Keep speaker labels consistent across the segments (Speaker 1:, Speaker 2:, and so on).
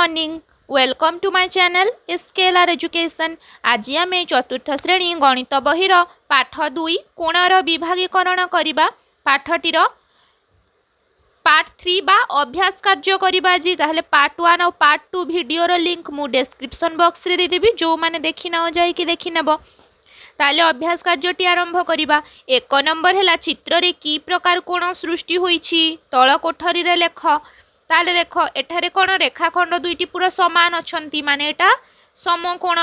Speaker 1: Morning welcome to my channel scaler education. आज आम चतुर्थ श्रेणी गणित बहिर पाठ 2 कोणर विभागीकरण करवा पाठटीर पार्ट 3 बा अभ्यास कार्य करवा। जी ताहले पार्ट 1 और पार्ट 2 वीडियोर लिंक मु डिस्क्रिप्शन बॉक्स रे देदेवि, जो माने देखि न जाइकि देखि नेब। ताले अभ्यास कार्यटी आरंभ करवा। 1 नंबर है चित्र रे की प्रकार कोण सृष्टि होईछि तळ कोठरी रे लेख। ताले देख एठारे कोण रेखाखंड दुईटी पूरा समान अछंती, माने एटा समकोण।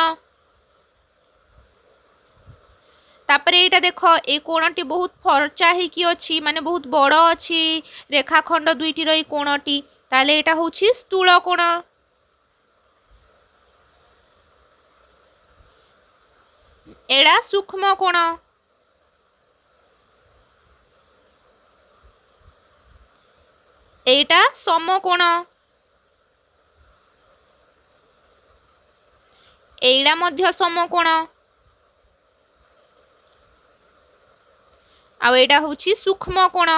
Speaker 1: तापरे एटा देख ए कोणटी बहुत फरचा हेकी अछि, माने बहुत बड़ अछि रेखाखंड दुईटी रो ए कोणटी। ताले एटा होछि स्थूल कोण। एडा सूक्ष्म कोण। एटा समकोण। एडा मध्य समकोण। आ एडा होछि सूक्ष्म कोण।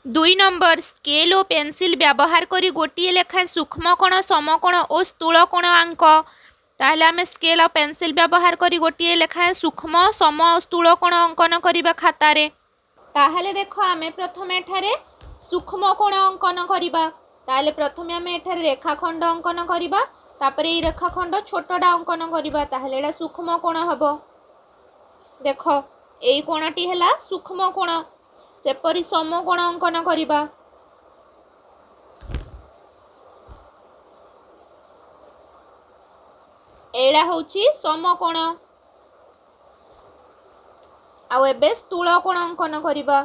Speaker 1: दुई नंबर स्केल और पेंसिल व्यवहार करी गोटे लेखा सूक्ष्म कोण समकोण और स्थूल कोण आंक। ताहले आमे स्केल और पेंसिल व्यवहार करी गोटे लेखा सूक्ष्म सम और स्थूल कोण अंकन करिबा खातारे। ताहले देखो आमे प्रथमे एठारे सूक्ष्म कोण अंकन करिबा। ताहले प्रथमे आमे एठारे रेखाखंड अंकन करिबा, तापरे ए रेखाखंड छोटडा अंकन करिबा। ताहले एडा सूक्ष्म कोण हबो। देखो एई कोणटी हैला सूक्ष्म कोण। सेपरि समकोण अंकन करिबा। एडा होछि समकोण। आ एबे स्थूल कोण अंकन करिबा।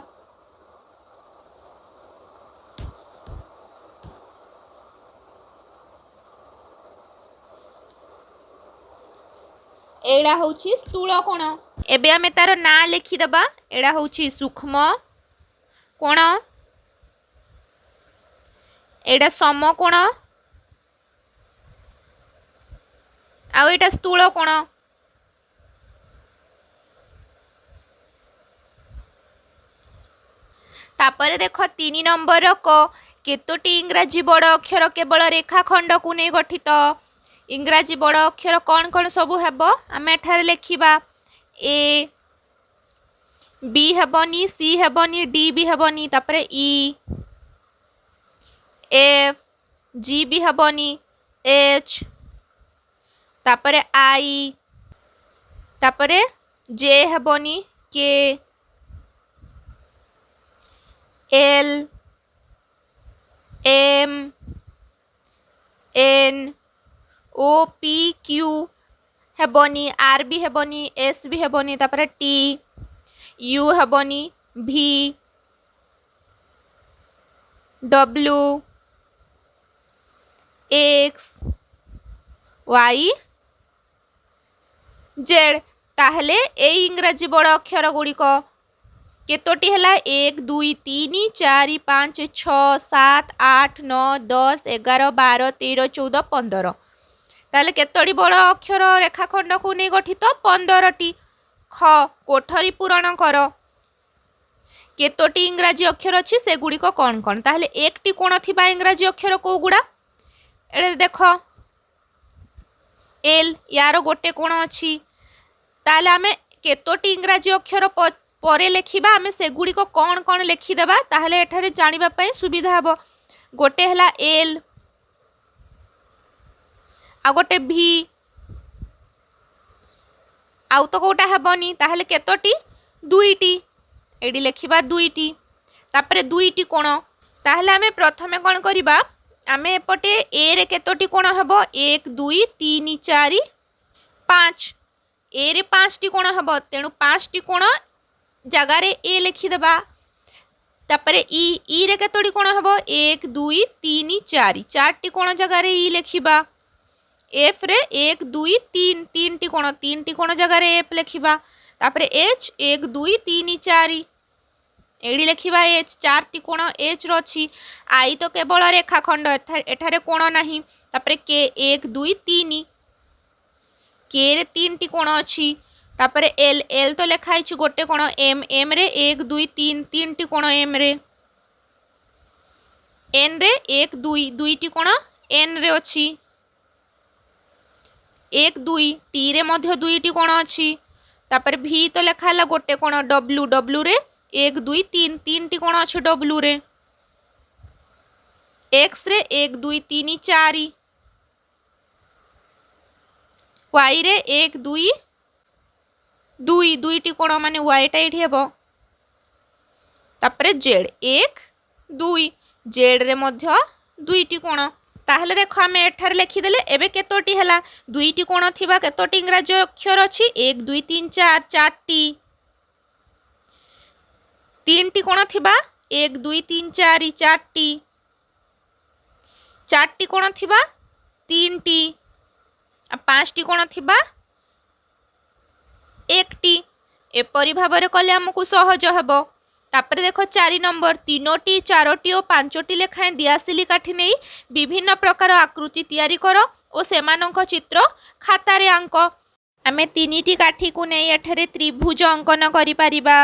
Speaker 1: एडा होछि स्थूल कोण। एबे आमे तार ना लिखि दबा। एडा होछि सूक्ष्म कोण, एडा समकोण, आ एटा स्थूल कोण। तापरे देख 3 नंबर क केतोटी इंग्राजी बड़ अक्षर केवल रेखाखंड को नहीं गठित। इंग्राजी बड़ अक्षर कौन कौन सबू हेबो आमे एठारे लेखिबा। ए बी हेबनी, सी हेबनी, डी भी हेबनी, तापरे ई, एफ, जी भी हेबनी, एच, तापरे आई, तापरे जे हेबनी, K, L, M, N, O, P, Q हेबनी, आर भी हेबनी, एस भी हेबनी, तापरे टी, यू हेबनी, भी, डब्ल्यू, एक्स, वाई, जेड। ताहले ए इंग्राजी बड़ अक्षर गुड़िक केतोटी हैला 1 2 3 4 5 6 7 8 9 10 11 12 13 14 15। ताहले केतोटी बड़ अक्षर रेखाखंड को नहीं गठित 15टी। ख कोठरी पूरण कर। केतोटी इंग्राजी अक्षर अच्छी से गुड़िक कौन कौन। ताहले एकटी कोण थिबा इंग्राजी अक्षर को गुड़ा। एडे देख एल, यार गोटे कोण अच्छी। ताहले आमे केतोटी इंग्राजी अक्षर परे लेखिबा, आमे से गुड़िक कौन कौन लेखिदेबा। ताहले एठारे जानिबा पई सुविधा हबो। गोटे हैला एल, आ गोटे भी, आउ तो कोटा हेबनी। ताहले केतोटी दुईटी। एडी लेखिबा दुईटी। तापरे दुईटी कोण। ताहले आमे प्रथमे कोन करिबा, आमे एपटे ए रे केतोटी कोण हेबो 1 2 3 4 5। ए रे 5टी कोण हेबो, तेणु 5टी कोण जगह रे ए लिखिदेबा। तापरे ई रे केतोटी कोण हेबो 1 2 3 4। 4टी कोण जगह रे ई लिखिबा। एफ रे 1 2 3, 3टी कोण, 3टी कोण जगह रे एफ लिखिबा। तापरे एच 1 2 3 4 एडी लिखिबा एच। 4टी कोण एच रो अछि। आई तो केवल रेखाखंड, एठारे कोण नाही। तापरे के 1 2 3, के रे 3टी कोण अछि। तापरे एल, एल तो लेखाई गोटे कोण एम, एम रे 1 2 3, 3टी कोण एम रे। एन रे एक दुई दुईटी कोण एन रे अच्छी एक दुई टी रे मध्य दुईटी कोण अच्छी तापर भी तो लेखा है गोटे कोण डब्ल्यू डब्ल्यू रे एक दुई तीन तीन टी कोण अच्छे डब्ल्यू रे एक्स रे एक दुई तीन चारि वाई रे एक दुई दुई दुईटी कोण माने वाईटा ये हेब तापर जेड एक दुई जेड रे मध्य दुईटी कोण ताहले देख आम एठार लिखिदेले एबे केतोटी हला दुईटी कोण थिबा केतोटी इंग्राजी अक्षर अछि एक दुई तीन चार चारटी तीनटी कोण थिबा एक दुई तीन चारि चारटी चारटी कोण थिबा तीनटी पांचटी कोण थिबा एकटी एपरी भाबरे कले हमकु सहज हेबो तापर देखो 4 नंबर 3टी 4टी और 5टी लेखाएं दियासिली काठी नहीं विभिन्न प्रकार आकृति तैयारी करो और सेमानक चित्र खातारे आंक आमे 3टी काठी को नहीं एठारे त्रिभुज अंकन करि परिबा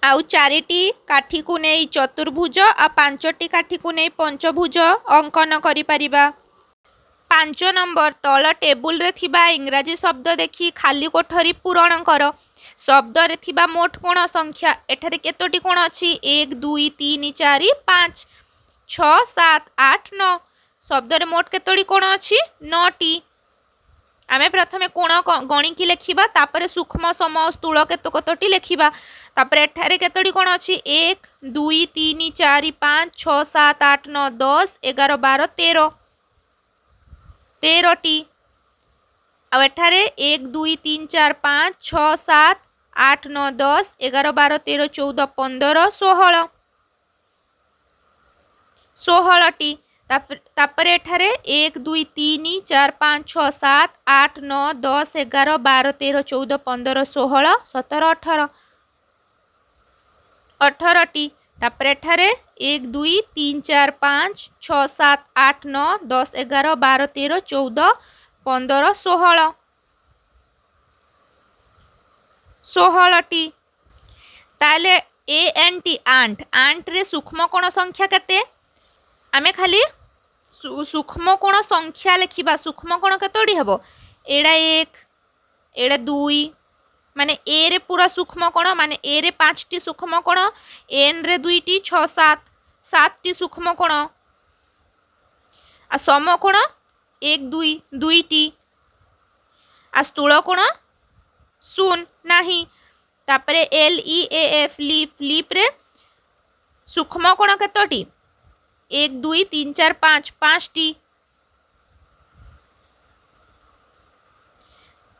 Speaker 1: आउ 4टी काठी को नहीं चतुर्भुज आ 5टी काठी को नहीं पंचभुज अंकन करि परिबा 5 नंबर तल टेबुल रे थिबा इंग्राजी शब्द देखि खाली कोठरी पूरण कर शब्द रे थिबा मोट कोण संख्या एठारे केतोटी कोण अछि 1 2 3 4 5 6 7 8 9 शब्द रे मोट केतोटी कोण अछि 9टी आमे प्रथमे कोण गणिकी लेखिबा तापरे सूक्ष्म सम स्थूल केतोटी लेखिबा तापरे एठारे केतोटी कोण अछि 1 2 3 4 5 6 7 8 9 10 11 12 13 13टी आ एठारे 1 2 3 4 5 6 7 8 9 10 11 12 13 14 15 16 16टी तापर एठारे 1 2 3 4 5 6 7 8 9 10 11 12 13 14 15 16 17 18 18टी तापर एठारे 1 2 3 4 5 6 7 8 9 10 11 12 13 14 15 16 16टी ताले A N T aunt aunt रे सूक्ष्म कोण संख्या केते आमे खाली सूक्ष्म कोण संख्या लिखिबा सूक्ष्म कोण केतोडी हेबो एडा 1 एडा 2 माने ए रे पूरा सूक्ष्म कोण माने ए रे 5टी सूक्ष्म कोण एन रे 2टी 6 7 7टी सूक्ष्म कोण आ सम कोण 1 2 2टी आ स्थूल कोण शून्य नहीं तापरे L E A F leaf leaf रे सूक्ष्म कोण केतोटी 1 2 3 4 5 5टी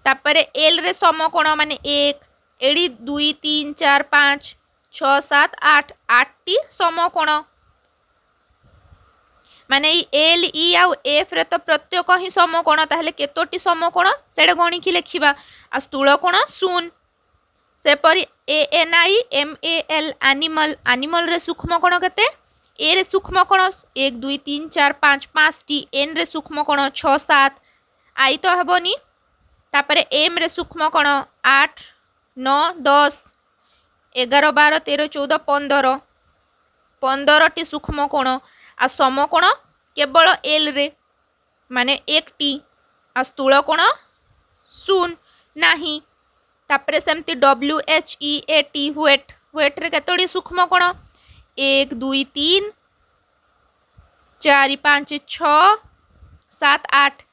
Speaker 1: तापरे एल रे सम कोण माने 1 एडी 2 3 4 5 6 7 8 8टी सम कोण माने एल ई आउ एफ रे तो प्रत्येक ही सम कोण ताहले केतोटी सम कोण सेडे गणिकी लेखिबा आ स्थूल कोण शून्य सेपरी A N I M A L animal animal रे सूक्ष्म कोण केते ए रे सूक्ष्म कोण 1 2 3 4 5 5टी एन रे सूक्ष्म कोण 6 7 आई तो हेबनी तापरे एम रे सूक्ष्म कोण 8 9 10 11 12 13 14 15 15टी सूक्ष्म कोण आ सम कोण केवल एल रे माने 1टी आ स्थूल कोण शून्य नहीं तापरे सेमती W H E A T wheat wheat रे केतोडी सूक्ष्म कोण 1 2 3 4 5 6 7 8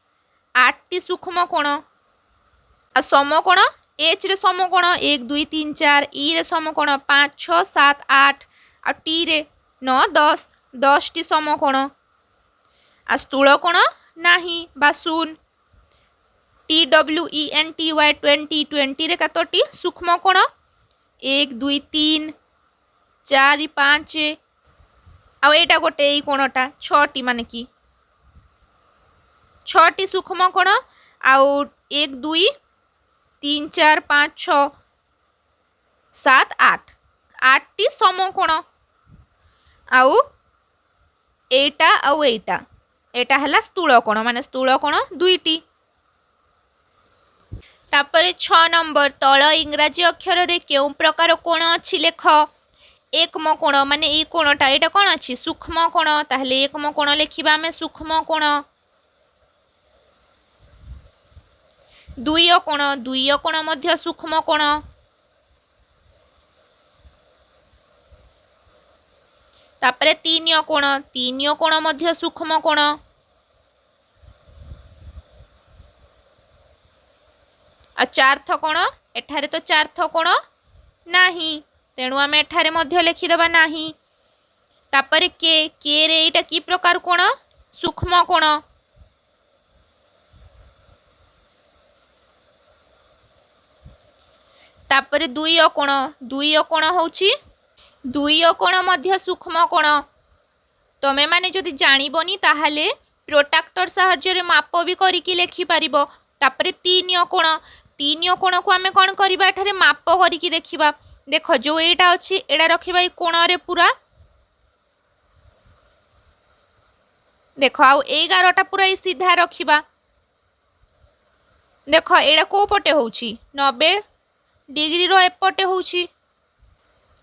Speaker 1: 8टी सूक्ष्म कोण आ सम कोण एच रे सम कोण 1 2 3 4 ई रे सम कोण 5 6 7 8 आ टी रे 9 10 10टी सम कोण आ स्थूल कोण नाही बा शून्य T W E N T Y 20 20 रे केतोटी सूक्ष्म कोण 1 2 3 4 5 आ एटा गोटे ई कोणटा 6टी माने की 6टी सूक्ष्म कोण आउ 1 2 3 4 5 6 7 8 8टी सम कोण आउ एटा आउ एटा एटा हला स्थूल कोण माने स्थूल कोण 2टी तापरे 6 नंबर तल इंग्राजी अक्षर रे केउ प्रकार कोण अछि लेख एकम कोण माने ए कोणटा एटा कोण अछि सूक्ष्म कोण ताहले एकम कोण लेखिबा आमे सूक्ष्म कोण दुई कोण मध्य सूक्ष्म कोण तापरे तीन कोण मध्य सूक्ष्म कोण आ चार्थ कोण एठारे तो चार्थ कोण नाही तेणु आमे एठारे मध्य लिखि देबा नाही तापरे के रे एटा की प्रकार कोण सूक्ष्म कोण तापरे दुई कोण होउची दुई कोण मध्य सूक्ष्म कोण तमे माने जदि जानिबनी ताहाले प्रोट्राक्टर साहाय्य रे माप भी करिकि लेखि परिबो तापरे तीन कोण को आमे कोन करबा एठारे माप करिकि देखिबा देखो जो एटा अछि एडा रखिबा ए कोण रे पूरा देखो आउ 11 टा पूरा ई सीधा रखिबा देखो एडा को पटे होउची 90 डिग्री रो एपटे होउची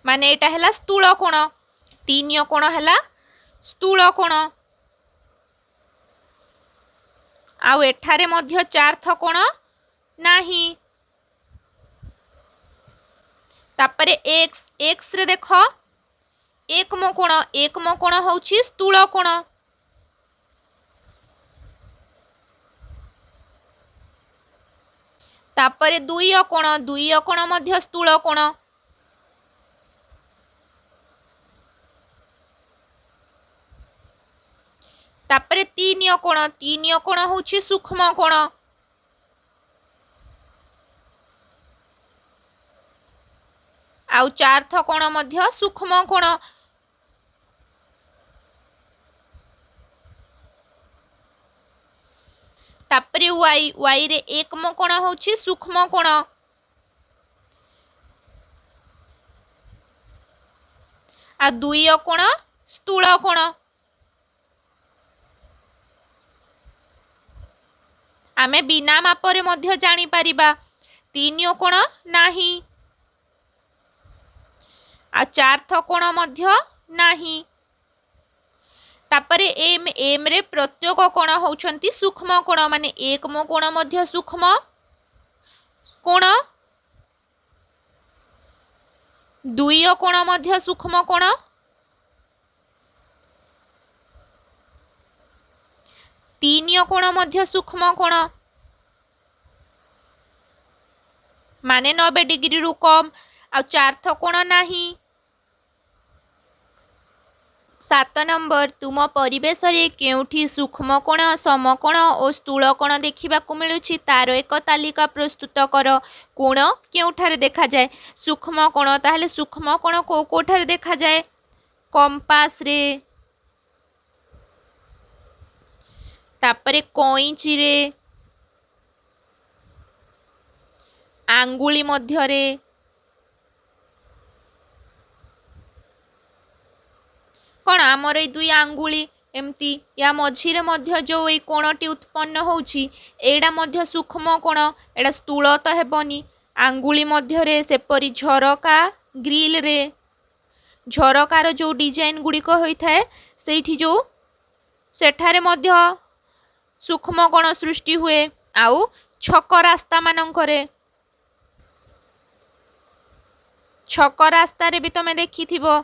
Speaker 1: माने एटा हला स्थूल कोण तीन कोण हला स्थूल कोण आउ एठारे मध्य चार्थ कोण नाही तापरे एक्स रे देखो एकम कोण होउची स्थूल कोण तापरे दुई कोण मध्य स्थूल कोण तापरे तीन कोण होउची सूक्ष्म कोण आउ चार्थ कोण मध्य सूक्ष्म कोण तापरे वाई रे एकम कोण होउची सूक्ष्म कोण आ दुई कोण स्थूल कोण आमे बिना मापरे मध्य जानि परिबा तीन कोण नाही आ चार्थ कोण मध्य नाही तापरे एम रे प्रत्येक कोण होउछंती सूक्ष्म कोण माने एकम कोण मध्य सूक्ष्म कोण दुई कोण मध्य सूक्ष्म कोण तीन कोण मध्य सूक्ष्म कोण माने 90 डिग्री रु कम आ चार्थ कोण नाही 7 नंबर तुम परिवेश रे केउठी सूक्ष्म कोण समकोण और स्थूल कोण देखिबा को मिलुछि तार एक तालिका प्रस्तुत कर कोण केउठारे देखा जाए सूक्ष्म कोण ताहले सूक्ष्म कोण को कोठारे देखा जाए कंपास रे तापरे कोइची रे आंगुली मध्य रे कौन आमर ये दुई आंगुली एमती या मझिरे मध्य जो ये कोणटी उत्पन्न होउछि एडा मध्य सूक्ष्म कोण एडा स्थूल तो हेबनी आंगुली मध्य रे सेपरी झरका ग्रिल रे झरकार जो डिजाइन गुड़िक होता है सेठी जो सेठारे मध्य सूक्ष्म कोण सृष्टि हुए आउ छक रास्ता मानकरे छक रास्ता रे भी तमे देखिथिबो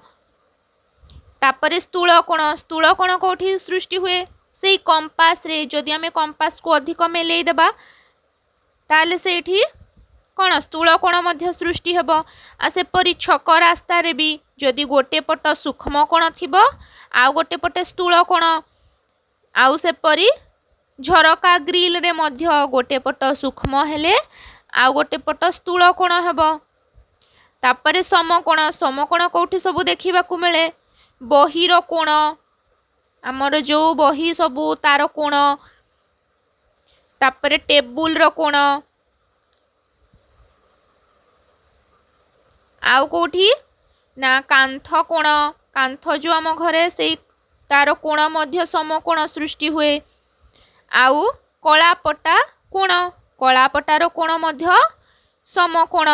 Speaker 1: तापरे स्थूल कोण कोठी सृष्टि हुए से कंपास रे जदि आमे कंपास को अधिक मेलै देबा ताले सेठी कोण स्थूल कोण मध्य सृष्टि हेबो आ सेपरि छक रास्ता रे भी जदि गोटे पट सूक्ष्म कोण थिबो आ गोटे पटे स्थूल कोण आउ सेपरि झरका ग्रिल रे मध्य गोटे पट सूक्ष्म हेले आ गोटे पट स्थूल कोण हेबो तापरे समकोण कोठी सब देखिबा को मिले बहीर कोण आमर जो बही सबू तार कोण तापरे टेबुल रो कोण आउ कोठी ना कांथ कोण कांथ जो आम घरे से तार कोण मध्य समकोण सृष्टि हुए आउ कलापटा कलापटार कोण मध्य समकोण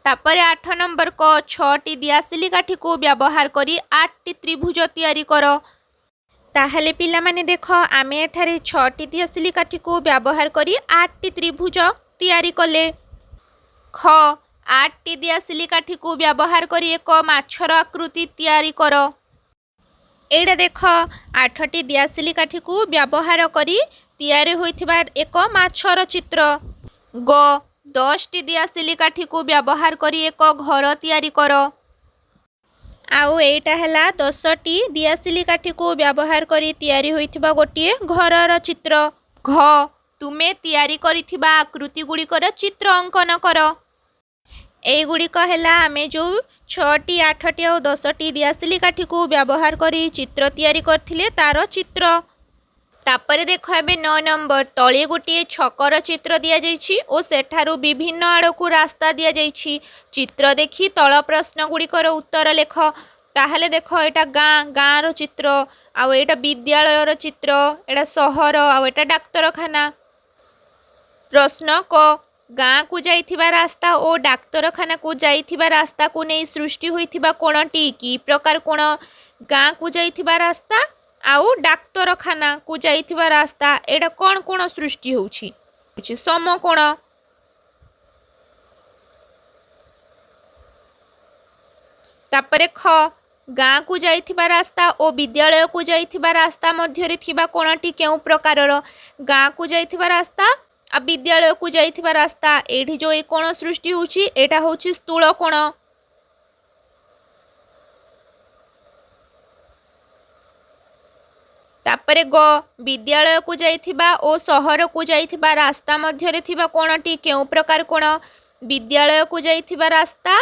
Speaker 1: तापर 8 नंबर क 6टी दियासिली काठी को व्यवहार करी 8टी त्रिभुज तैयारी कर। ताहले पिला माने देख आमे एठारे 6टी दियासिली काठी को व्यवहार करी 8टी त्रिभुज तैयारी कले। ख 8टी दियासिली काठी को व्यवहार करी एक माछर आकृति तैयारी कर। एडा देख 8टी दियासिली काठी को व्यवहार करी तैयारी होइथिबा एक माछर चित्र। ग 10टी दियासिली काठी को व्यवहार करी एक घर तैयारी कर। आउ एटा हला 10टी दियासिली काठी को व्यवहार करी तैयारी होइथिबा गोटिए घरर चित्र। घ तुमे तैयारी करिथिबा आकृति गुड़िकर चित्र अंकन कर। एई गुड़िक हला आमे जो 6टी 8टी और 10टी दियासिली काठी को व्यवहार करी चित्र तैयारी करथिले तार चित्र। तापरे देख एबे 9 नंबर तळे गोटिए छकर चित्र दिया जाइछि ओ सेठारु विभिन्न आड़कू रास्ता दिया जाइछि। चित्र देखि तळ प्रश्न गुड़िकर उत्तर लेख। ताहले देख एटा गाँर चित्र आउ एटा विद्यालयर चित्र एटा सहर आउ एटा डाक्तरखाना। प्रश्न क गाँ को जाइथिबा रास्ता और डाक्तरखाना को जाइथिबा रास्ता को नहीं सृष्टि होइथिबा कोणटी की प्रकार कोण। गाँ को जाइथिबा रास्ता आउ डाक्तरखाना को जाइथिबा रास्ता एटा कोण कोण सृष्टि होउछि समकोण। तापरे ख गाँ को जाइथिबा रास्ता और विद्यालय को जाइथिबा रास्ता मध्यरे थिबा कोणटी केउ प्रकारर। गाँ को जाइथिबा रास्ता आ विद्यालय को जाइथिबा रास्ता एठी जो ए कोण सृष्टि होउछि एटा होउछि स्थूल कोण। तापरे ग विद्यालय को जाइथिबा और शहर को जाइथिबा रास्ता मध्यरे थिबा कोणटी केउ प्रकार कोण। विद्यालय को जाइथिबा रास्ता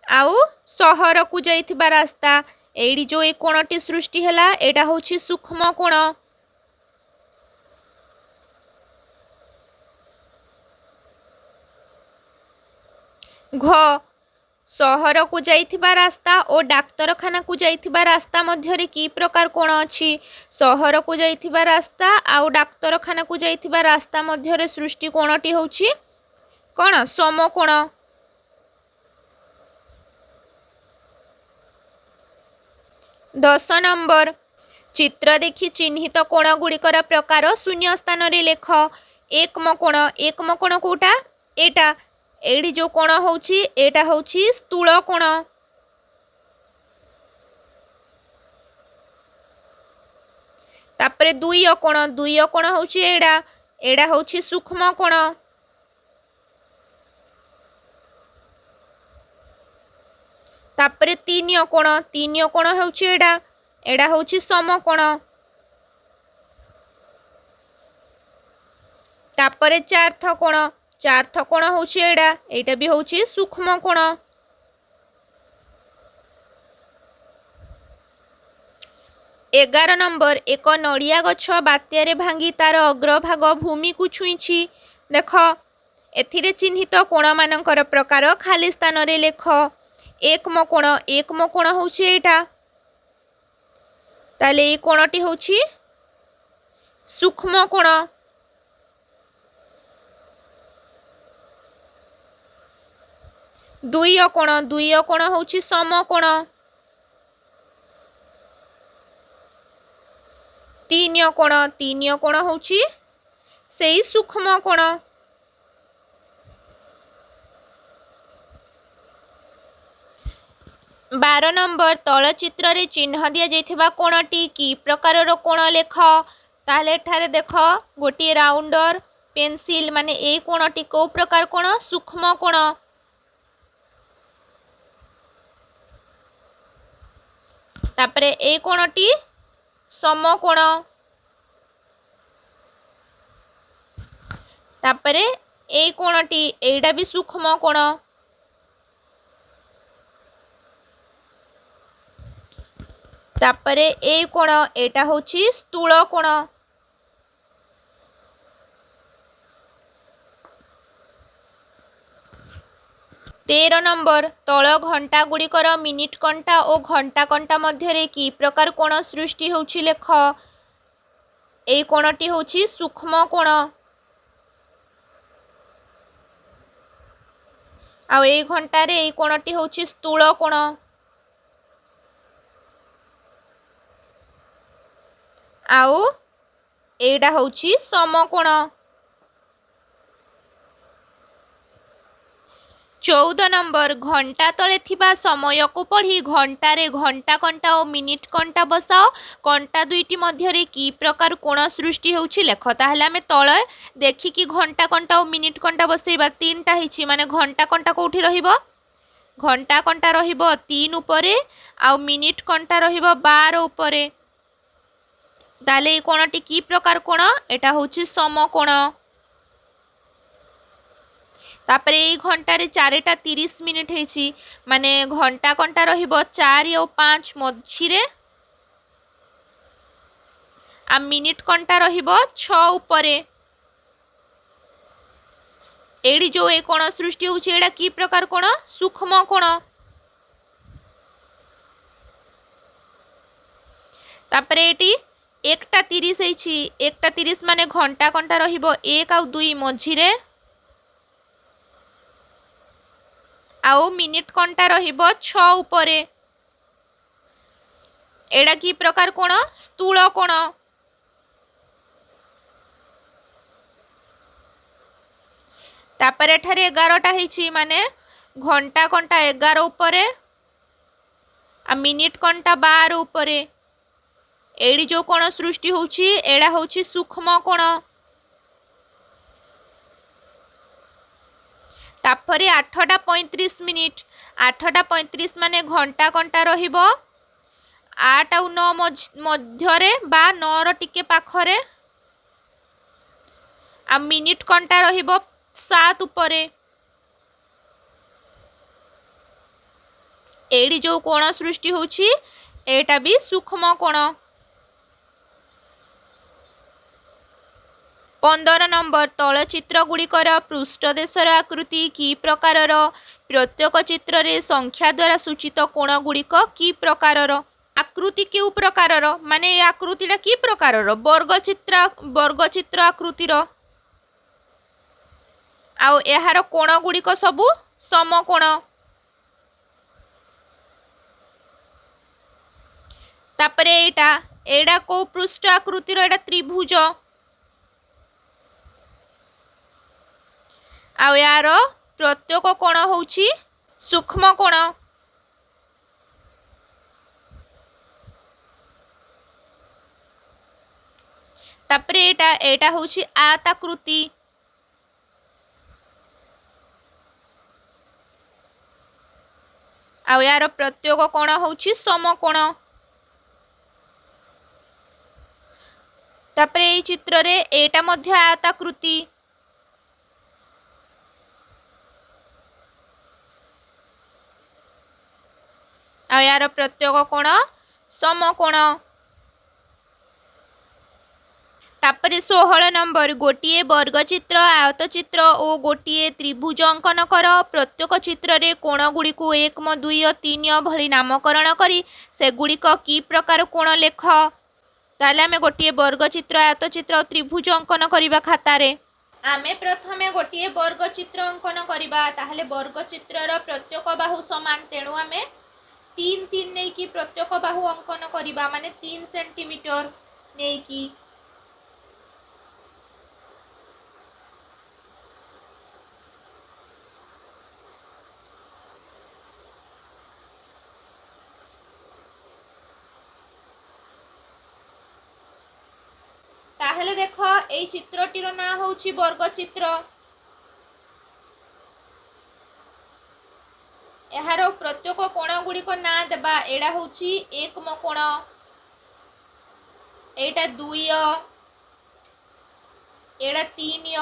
Speaker 1: आउ शहर को जाइथिबा रास्ता एडी जो ए कोणटी सृष्टि हला एटा होछि सूक्ष्म कोण। घ शहर को जाइथिबा रास्ता और डाक्तरखाना को जाइथिबा रास्ता मध्यरे की प्रकार कोण अछि। शहर को जाइथिबा रास्ता आउ डाक्तरखाना को जाइथिबा रास्ता मध्यरे सृष्टि कोणटी होछि कोण समकोण। 10 नंबर चित्र देखि चिन्हित कोण गुड़िकर प्रकार शून्य स्थान रे लेख। एकम कोण कोटा एटा एडी जो कोण होउछि एटा होउछि स्थूल कोण। तापरे दुई कोण होउछि एडा होउछि सूक्ष्म कोण। तापरे तीन कोण होउछि एडा होउछि समकोण। तापरे चार्थ कोण होउछि एटा भी होउछि सूक्ष्म कोण। 11 नंबर एक नड़िया गछ बात्यारे भांगी तार अग्रभाग भूमि को छुईछि। देख एथिरे चिन्हित कोण मानकर प्रकार खाली स्थान रे लेख। एकम कोण होउछि एटा ताले ए कोणटी होउछि सूक्ष्म कोण। दुई कोण होउछि समकोण। तीन कोण होउछि सेई सूक्ष्म कोण। 12 नंबर तल चित्र रे चिन्ह दिया जाइथिबा कोणटी की प्रकारर कोण लेख। ताहले एठारे देख गोटे राउंडर पेंसिल माने ए कोणटी को प्रकार कोण सूक्ष्म कोण। तापरे ए कोणटी समकोण। तापरे ए कोणटी एटा भी सूक्ष्म कोण। तापरे ए कोण एटा होछि स्थूल कोण। तेरह नंबर तल घंटा गुड़िकर मिनिट कंटा और घंटा कंटा मध्य की प्रकार कोण सृष्टि होछि लेख। ए कोणटी होछि सूक्ष्म कोण। आउ ए घंटारे ए कोणटी होची स्थूल कोण आउ एडा होची समकोण। 14 नंबर घंटा तले थिबा समय को पढ़ी घंटारे घंटा कंटा और मिनिट कंटा बसाओ कंटा दुईटी मध्यरे की प्रकार कोण सृष्टि होउछि लेख। ताहले आमे तळे देखिकी घंटा कंटा और मिनिट कंटा बसेइबा तीनटा हिछि माने घंटा कंटा कोठी रहिबो घंटा कंटा रहिबो 3 उपरे आ मिनिट कंटा रहिबो 12 उपरे। ताहले ए कोणटी की प्रकार कोण एटा होउछि समकोण। तापरे ए घंटारे 4:30 मिनिट हेछि माने घंटा कंटा रहिबो 4 और 5 मझिरे आ मिनिट कंटा रहिबो 6 उपरे। एडी जो ए कोण सृष्टि होउछि एडा की प्रकार कोण सूक्ष्म कोण। तापरे एटी 1:30 हेछि 1:30 माने घंटा कंटा रहिबो 1 और 2 मझिरे आउ मिनिट कंटा रहिबो 6 उपरे। एडा की प्रकार कोण स्थूल कोण। तापरे ठारे 11टा हेछि माने घंटा कंटा 11 उपरे आ मिनिट कंटा 12 उपरे। एडी जो कोण सृष्टि होउछि एडा होउछि सूक्ष्म कोण। तापरे 8:35 मिनिट 8:35 माने घंटा कंटा रहिबो 8 और 9 मध्यरे बा 9 रो टिके पाखरे आ मिनिट कंटा रहिबो 7 उपरे। एडी जो कोण सृष्टि होउछि एटा भी सूक्ष्म कोण। 15 नंबर तलचित्र गुड़िकर पृष्ठदेशर आकृति की प्रकारर प्रत्येक चित्र रे संख्या द्वारा सूचित कोण गुड़िक की प्रकारर आकृति क्यू प्रकारर माने ये आकृतिटा की प्रकारर वर्गचित्र आकृतिर आउ एहार कोण गुड़िक सबु समकोण। तापरे एडा को पृष्ठ आकृतिर एडा त्रिभुज आउ यार प्रत्येक कोण होउछि सूक्ष्म कोण। तापरे एटा होउछि आयताकृति आउ यार प्रत्येक कोण होउछि समकोण। तापरे एई चित्र रे एटा मध्य आयताकृति आ यार प्रत्येक कोण समकोण। तापरे 16 नंबर गोटिए वर्गचित्र आयतचित्र और गोटिए त्रिभुज अंकन कर प्रत्येक चित्र रे कोण गुड़ी को 1 2 3 भली नामकरण करी से गुड़िक की प्रकार कोण लेख। ताले आमे गोटिए वर्गचित्र आयतचित्र और त्रिभुज अंकन करिबा खातारे आमे प्रथमे गोटिए वर्गचित्र अंकन करिबा। ताहले वर्गचित्रर प्रत्येक बाहु समान तेणु आमे 3 3 नै की प्रत्येक बाहु अंकन करिबा माने 3 सेंटीमीटर नै की। ताहले देखो एई चित्रटीर ना होउछि वर्गचित्र। एहारो प्रत्येक कोण गुड़ी को ना देबा एडा होउछि एकम कोण एटा 2 एडा 3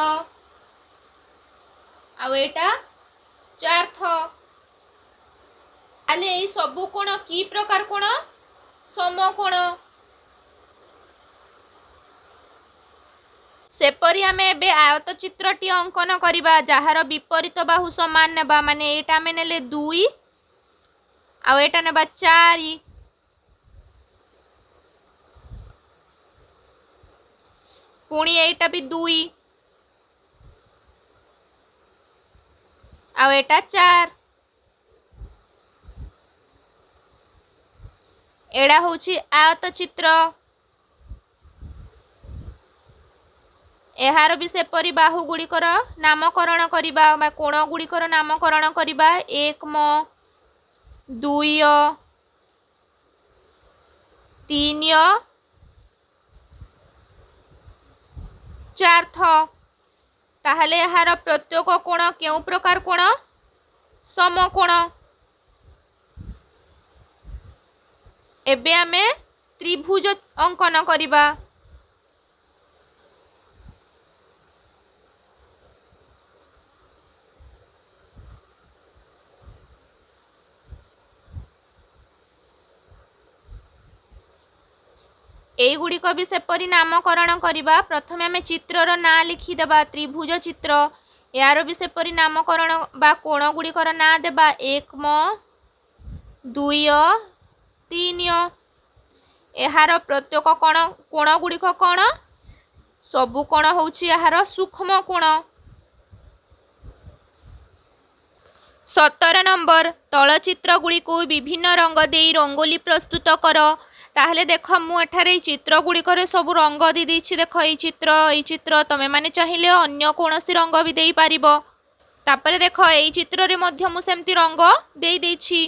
Speaker 1: आ एटा 4 आले एई सबु कोण की प्रकार कोण समकोण। सेपरी आमे एबे आयत चित्रटी अंकन करिबा जहार विपरीत बाहु समान नेबा माने एटा आमे नेले 2 आ एटा नेबा 4 पुणी एटा भी 2 आउ एटा 4 एड़ा होची आयत चित्र एहार भी सेपरी बाहु गुड़िकर नामकरण करिबा बा कोण गुड़िकर नामकरण करिबा 1 म 2 3 4 थ ताहले एहार प्रत्येक कोण केउ प्रकार कोण समकोण एबे आमे त्रिभुज अंकन करिबा एगुड़िक भी सेपरी नामकरण करिबा प्रथमे आमे चित्रर ना लिखिदेबा त्रिभुज चित्र यार भी सेपरी नामकरण बा कोण गुड़िकर ना देबा 1 म 2 3 एहार प्रत्येक कोण गुड़िक कोण सबु कोण होउछि एहार सूक्ष्म कोण 17 नंबर तल चित्र गुड़ी को विभिन्न रंग देई रंगोली प्रस्तुत कर ताहले देख मु एठारे चित्र गुड़िकर सब रंग दी देछि देख ई चित्र तमे माने चाहिए अन्य कोनोसी रंग भी देई पारिबो तापरे देख ई चित्र रे मध्य मु सेमती रंग देई देछि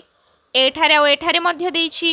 Speaker 1: एठारे मध्य देछि